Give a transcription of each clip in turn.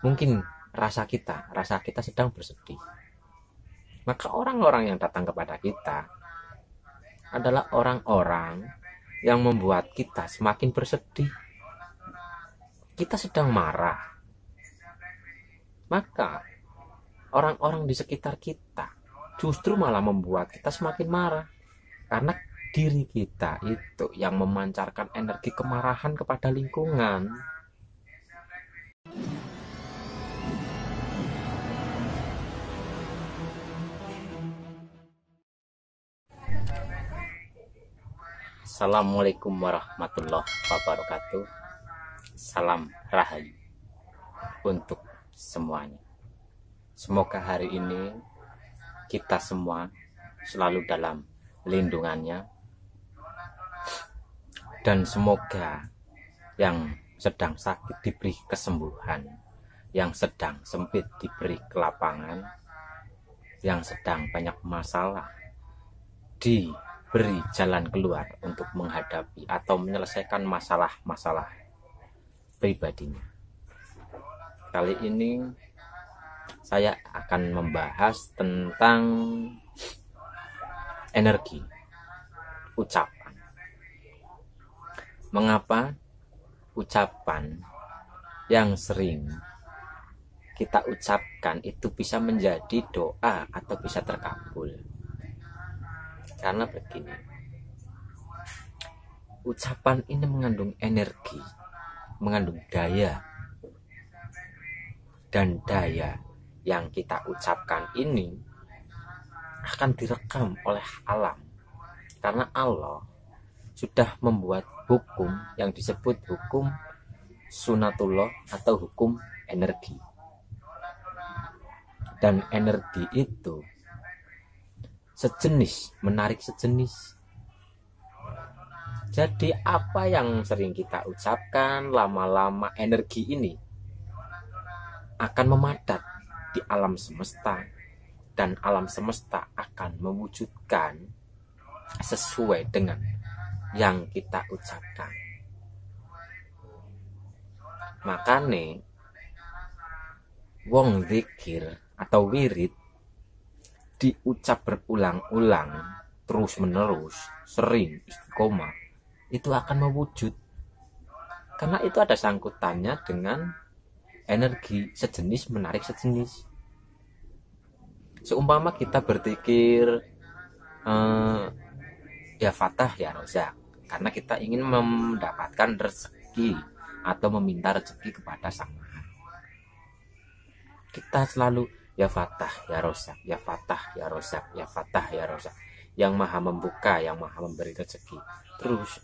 mungkin rasa kita sedang bersedih, maka orang-orang yang datang kepada kita adalah orang-orang yang membuat kita semakin bersedih. Kita sedang marah, maka orang-orang di sekitar kita justru malah membuat kita semakin marah, karena diri kita itu yang memancarkan energi kemarahan kepada lingkungan. Assalamualaikum warahmatullahi wabarakatuh. Salam rahayu untuk semuanya. Semoga hari ini kita semua selalu dalam lindungannya, dan semoga yang sedang sakit diberi kesembuhan, yang sedang sempit diberi kelapangan, yang sedang banyak masalah diberi jalan keluar untuk menghadapi atau menyelesaikan masalah-masalah pribadinya. Kali ini saya akan membahas tentang energi ucapan. Mengapa ucapan yang sering kita ucapkan itu bisa menjadi doa atau bisa terkabul? Karena begini, ucapan ini mengandung energi, mengandung daya, dan daya yang kita ucapkan ini akan direkam oleh alam, karena Allah sudah membuat hukum yang disebut hukum sunatullah atau hukum energi. Dan energi itu sejenis menarik sejenis. Jadi apa yang sering kita ucapkan, lama-lama energi ini akan memadat di alam semesta, dan alam semesta akan mewujudkan sesuai dengan yang kita ucapkan. Makanya wong zikir atau wirid diucap berulang-ulang, terus menerus, sering, istiqomah, itu akan mewujud, karena itu ada sangkutannya dengan energi sejenis menarik sejenis. Seumpama kita berzikir ya Fatah ya Rozak, karena kita ingin mendapatkan rezeki atau meminta rezeki kepada Sang Maha. Kita selalu ya Fatah ya Rozak, ya Fatah ya Rozak, ya Fatah ya Rozak, yang maha membuka, yang maha memberi rezeki. Terus,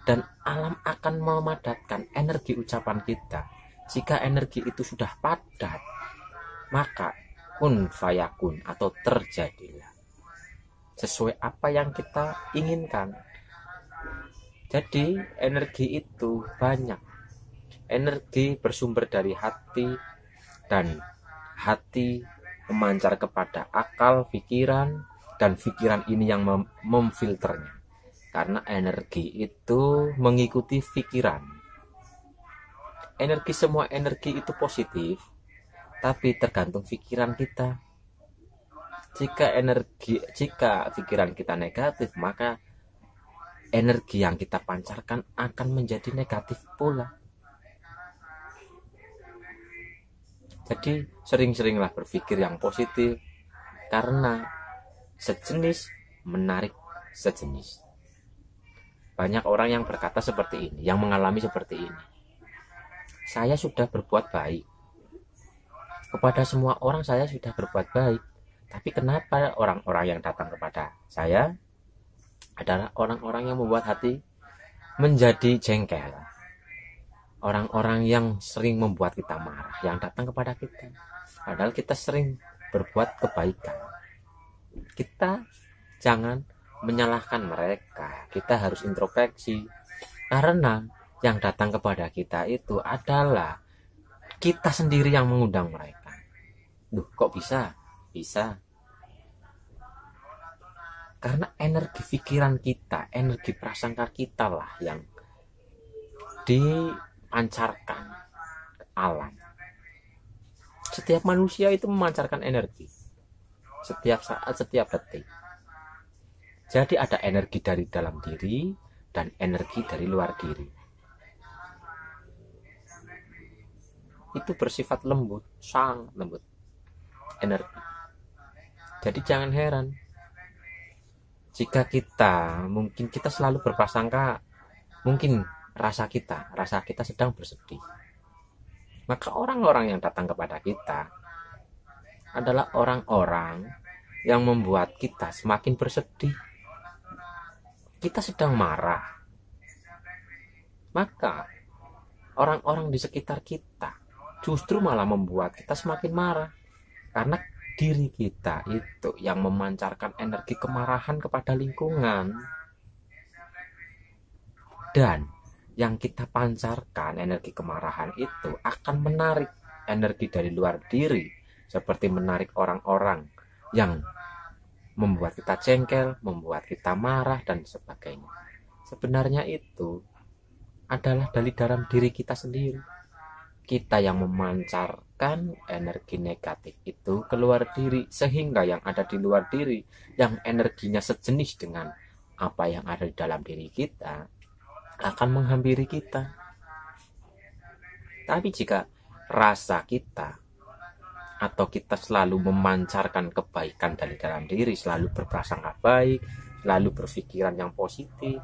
dan alam akan memadatkan energi ucapan kita. Jika energi itu sudah padat, maka kun fayakun atau terjadilah sesuai apa yang kita inginkan. Jadi energi itu banyak. Energi bersumber dari hati, dan hati memancar kepada akal, pikiran, dan pikiran ini yang memfilternya, karena energi itu mengikuti pikiran. Semua energi itu positif, tapi tergantung pikiran kita. Jika pikiran kita negatif, maka energi yang kita pancarkan akan menjadi negatif pula. Jadi sering-seringlah berpikir yang positif, karena sejenis menarik sejenis. Banyak orang yang berkata seperti ini, yang mengalami seperti ini. Saya sudah berbuat baik. Kepada semua orang saya sudah berbuat baik. Tapi kenapa orang-orang yang datang kepada saya adalah orang-orang yang membuat hati menjadi jengkel. Orang-orang yang sering membuat kita marah, yang datang kepada kita. Padahal kita sering berbuat kebaikan. Kita jangan menyalahkan mereka. Kita harus introspeksi. Karena yang datang kepada kita itu adalah kita sendiri yang mengundang mereka. Duh, kok bisa? Bisa. Karena energi pikiran kita, energi prasangka kita lah yang dipancarkan ke alam. Setiap manusia itu memancarkan energi. Setiap saat, setiap detik. Jadi ada energi dari dalam diri dan energi dari luar diri. Itu bersifat lembut, sangat lembut energi. Jadi jangan heran jika mungkin kita selalu berprasangka, mungkin rasa kita sedang bersedih. Maka orang-orang yang datang kepada kita adalah orang-orang yang membuat kita semakin bersedih. Kita sedang marah, maka orang-orang di sekitar kita justru malah membuat kita semakin marah, karena diri kita itu yang memancarkan energi kemarahan kepada lingkungan, dan yang kita pancarkan energi kemarahan itu akan menarik energi dari luar diri, seperti menarik orang-orang yang membuat kita jengkel, membuat kita marah, dan sebagainya. Sebenarnya itu adalah dari dalam diri kita sendiri. Kita yang memancarkan energi negatif itu keluar diri, sehingga yang ada di luar diri, yang energinya sejenis dengan apa yang ada di dalam diri kita, akan menghampiri kita. Tapi jika rasa kita atau kita selalu memancarkan kebaikan dari dalam diri, selalu berprasangka baik, selalu berpikiran yang positif,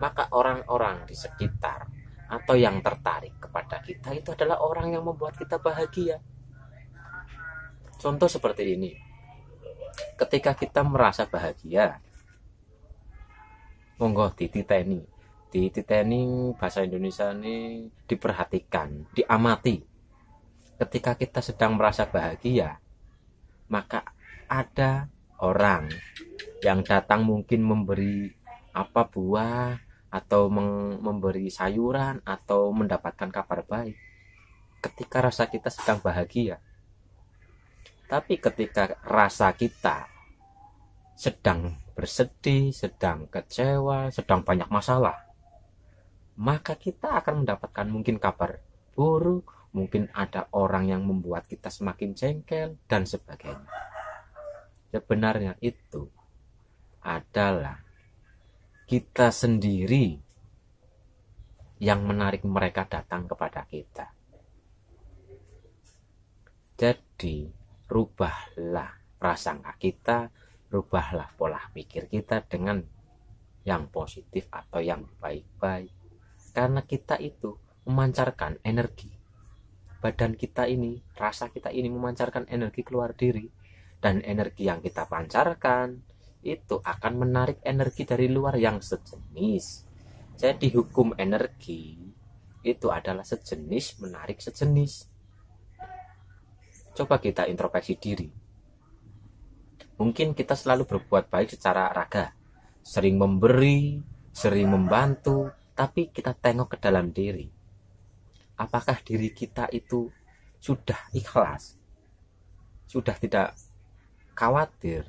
maka orang-orang di sekitar atau yang tertarik kepada kita itu adalah orang yang membuat kita bahagia. Contoh seperti ini, ketika kita merasa bahagia, monggo dititeni bahasa Indonesia ini diperhatikan, diamati. Ketika kita sedang merasa bahagia, maka ada orang yang datang mungkin memberi buah, atau memberi sayuran, atau mendapatkan kabar baik ketika rasa kita sedang bahagia. Tapi ketika rasa kita sedang bersedih, sedang kecewa, sedang banyak masalah, maka kita akan mendapatkan mungkin kabar buruk, mungkin ada orang yang membuat kita semakin jengkel, dan sebagainya. Sebenarnya itu adalah kita sendiri yang menarik mereka datang kepada kita. Jadi, rubahlah prasangka kita, rubahlah pola pikir kita dengan yang positif atau yang baik-baik. Karena kita itu memancarkan energi. Badan kita ini, rasa kita ini memancarkan energi keluar diri, dan energi yang kita pancarkan itu akan menarik energi dari luar yang sejenis. Jadi hukum energi itu adalah sejenis menarik sejenis. Coba kita introspeksi diri. Mungkin kita selalu berbuat baik secara raga, sering memberi, sering membantu, tapi kita tengok ke dalam diri. Apakah diri kita itu sudah ikhlas? Sudah tidak khawatir?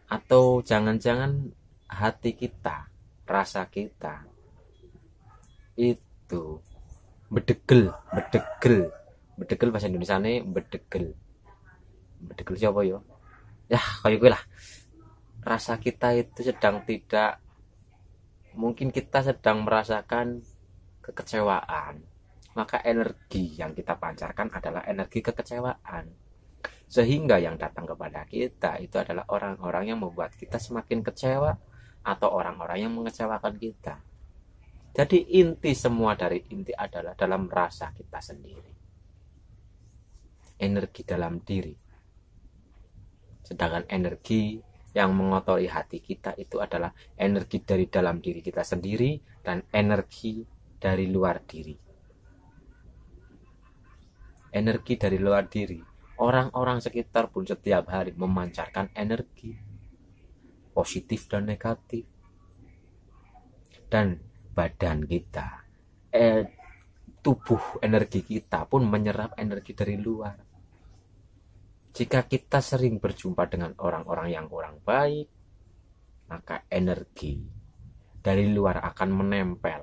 Atau jangan-jangan hati kita, rasa kita itu bedegel bahasa Indonesia ini bedegel siapa yo? Ya kayak gue lah. Rasa kita itu sedang tidak, mungkin kita sedang merasakan kekecewaan, maka energi yang kita pancarkan adalah energi kekecewaan, sehingga yang datang kepada kita itu adalah orang-orang yang membuat kita semakin kecewa, atau orang-orang yang mengecewakan kita. Jadi inti adalah dalam rasa kita sendiri, energi dalam diri. Sedangkan energi yang mengotori hati kita itu adalah energi dari dalam diri kita sendiri dan energi dari luar diri. Energi dari luar diri, orang-orang sekitar pun setiap hari memancarkan energi positif dan negatif. Dan badan kita, tubuh energi kita pun menyerap energi dari luar. Jika kita sering berjumpa dengan orang-orang yang kurang baik, maka energi dari luar akan menempel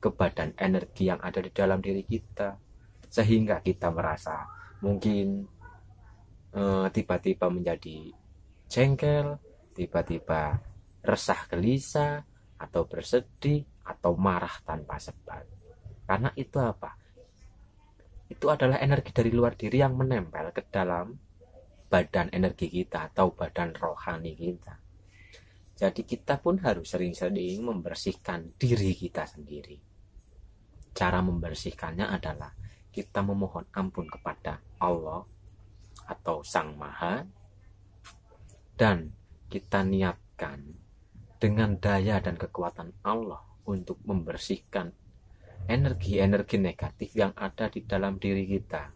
ke badan energi yang ada di dalam diri kita, sehingga kita merasa mungkin tiba-tiba menjadi jengkel, tiba-tiba resah gelisah, atau bersedih, atau marah tanpa sebab. Karena itu apa? Itu adalah energi dari luar diri yang menempel ke dalam badan energi kita atau badan rohani kita. Jadi kita pun harus sering-sering membersihkan diri kita sendiri. Cara membersihkannya adalah kita memohon ampun kepada Allah atau Sang Maha, dan kita niatkan dengan daya dan kekuatan Allah untuk membersihkan energi-energi negatif yang ada di dalam diri kita.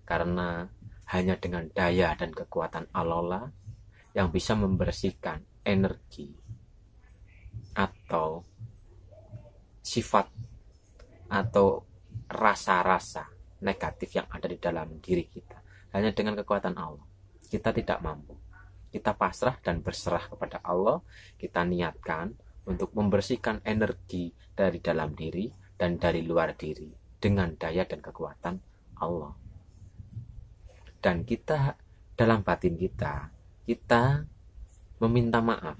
Karena hanya dengan daya dan kekuatan Allah lah yang bisa membersihkan energi atau sifat atau rasa-rasa negatif yang ada di dalam diri kita. Hanya dengan kekuatan Allah. Kita tidak mampu. Kita pasrah dan berserah kepada Allah. Kita niatkan untuk membersihkan energi dari dalam diri dan dari luar diri dengan daya dan kekuatan Allah. Dan kita dalam batin kita meminta maaf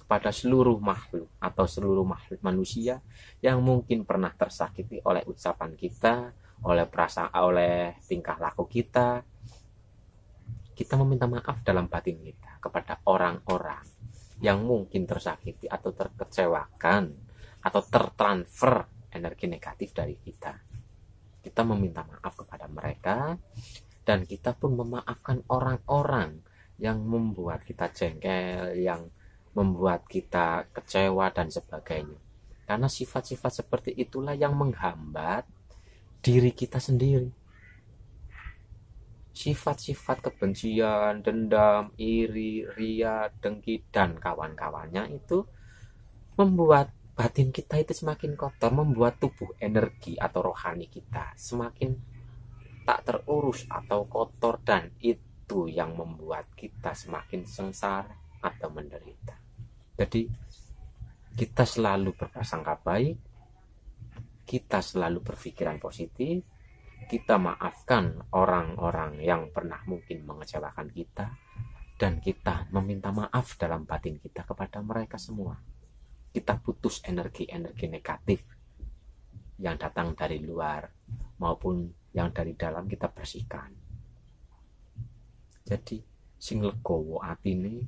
pada seluruh makhluk atau seluruh makhluk manusia yang mungkin pernah tersakiti oleh ucapan kita, oleh perasaan, oleh tingkah laku kita. Kita meminta maaf dalam batin kita kepada orang-orang yang mungkin tersakiti atau terkecewakan atau tertransfer energi negatif dari kita. Kita meminta maaf kepada mereka, dan kita pun memaafkan orang-orang yang membuat kita jengkel, yang membuat kita kecewa dan sebagainya. Karena sifat-sifat seperti itulah yang menghambat diri kita sendiri. Sifat-sifat kebencian, dendam, iri, ria, dengki, dan kawan-kawannya itu membuat batin kita itu semakin kotor, membuat tubuh energi atau rohani kita semakin tak terurus atau kotor, dan itu yang membuat kita semakin sengsara atau menderita. Jadi kita selalu berprasangka baik, kita selalu berpikiran positif, kita maafkan orang-orang yang pernah mungkin mengecewakan kita, dan kita meminta maaf dalam batin kita kepada mereka semua. Kita putus energi-energi negatif yang datang dari luar maupun yang dari dalam, kita bersihkan. Jadi sing legowo atine,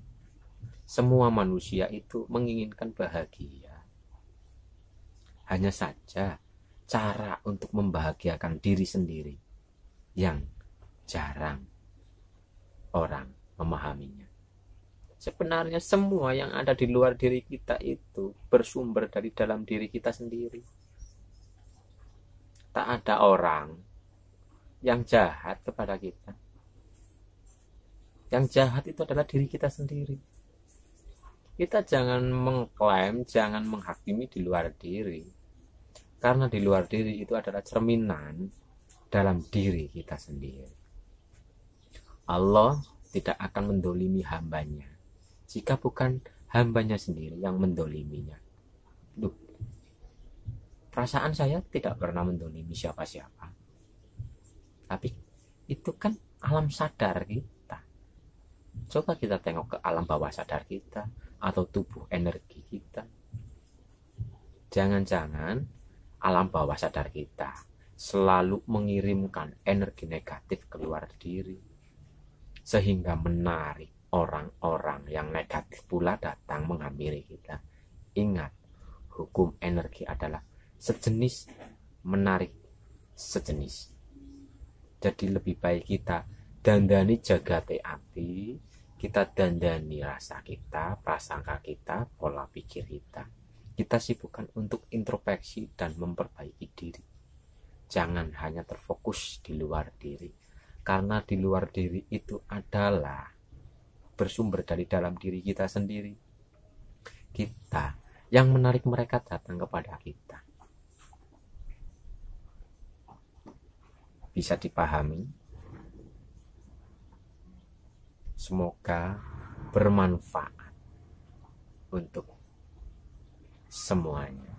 semua manusia itu menginginkan bahagia. Hanya saja cara untuk membahagiakan diri sendiri yang jarang orang memahaminya. Sebenarnya semua yang ada di luar diri kita itu bersumber dari dalam diri kita sendiri. Tak ada orang yang jahat kepada kita. Yang jahat itu adalah diri kita sendiri. Kita jangan mengklaim, jangan menghakimi di luar diri. Karena di luar diri itu adalah cerminan dalam diri kita sendiri. Allah tidak akan mendolimi hambanya jika bukan hambanya sendiri yang mendoliminya. Duh, perasaan saya tidak pernah mendolimi siapa-siapa. Tapi itu kan alam sadar kita. Coba kita tengok ke alam bawah sadar kita atau tubuh energi kita. Jangan-jangan alam bawah sadar kita selalu mengirimkan energi negatif keluar diri, sehingga menarik orang-orang yang negatif pula datang menghampiri kita. Ingat, hukum energi adalah sejenis menarik sejenis. Jadi lebih baik kita dandani jagate ati, kita dandani rasa kita, prasangka kita, pola pikir kita. Kita sibukkan untuk introspeksi dan memperbaiki diri. Jangan hanya terfokus di luar diri, karena di luar diri itu adalah bersumber dari dalam diri kita sendiri. Kita yang menarik mereka datang kepada kita. Bisa dipahami? Semoga bermanfaat untuk semuanya.